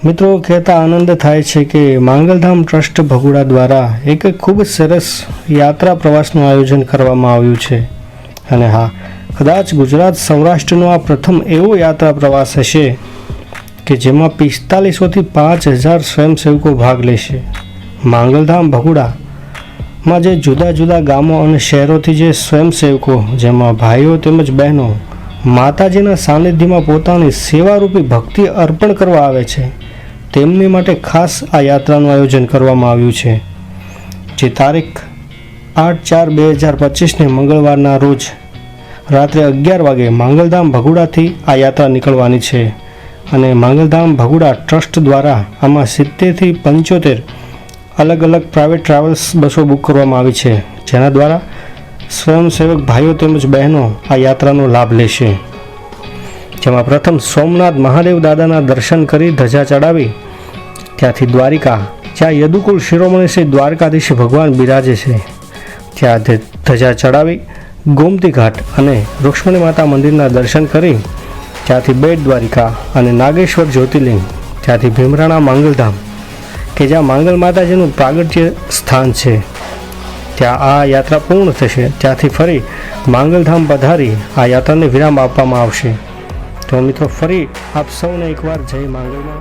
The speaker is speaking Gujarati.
મિત્રો, કહેતા આનંદ થાય છે કે માંગલધામ ટ્રસ્ટ ભગુડા દ્વારા એક ખૂબ જ સરસ યાત્રા પ્રવાસનું આયોજન કરવામાં આવ્યું છે. અને હા, કદાચ ગુજરાત સૌરાષ્ટ્રનો આ પ્રથમ એવો યાત્રા પ્રવાસ હશે કે જેમાં 4500થી 5000 સ્વયંસેવકો ભાગ લેશે. માંગલધામ ભગુડામાં જે જુદા જુદા ગામો અને શહેરોથી જે સ્વયંસેવકો, જેમાં ભાઈઓ તેમજ બહેનો માતાજીના સાનિધ્યમાં પોતાની સેવારૂપી ભક્તિ અર્પણ કરવા આવે છે, તેમની માટે ખાસ આ યાત્રાનું આયોજન કરવામાં આવ્યું છે. જે તારીખ 8/4/2025ને મંગળવારના રોજ રાત્રે 11 વાગે માંગલધામ ભગુડાથી આ યાત્રા નીકળવાની છે. અને માંગલધામ ભગુડા ટ્રસ્ટ દ્વારા આમાં 70થી 75 અલગ અલગ પ્રાઇવેટ ટ્રાવેલ્સ બસો બુક કરવામાં આવી છે, જેના દ્વારા સ્વયંસેવક ભાઈઓ તેમજ બહેનો આ યાત્રાનો લાભ લેશે. જેમાં પ્રથમ સોમનાથ મહાદેવ દાદાના દર્શન કરી ધજા ચડાવી ત્યાંથી દ્વારિકા, જ્યાં યદુકુળ શિરોમણી શ્રી દ્વારકાધીશ ભગવાન બિરાજે છે, ત્યાં ધજા ચડાવી ગોમતી ઘાટ અને રૂક્ષ્મણી માતા મંદિરના દર્શન કરી ત્યાંથી બેટ દ્વારિકા અને નાગેશ્વર જ્યોતિર્લિંગ, ત્યાંથી ભીમરાણા માંગલધામ કે જ્યાં માંગલ માતાજીનું પ્રાગટ્ય સ્થાન છે, ત્યાં આ યાત્રા પૂર્ણ થશે. ત્યાંથી ફરી માંગલધામ પધારી આ યાત્રાને વિરામ આપવામાં આવશે. તો મિત્રો, ફરી આપ સૌને એકવાર જય માંગલમાં.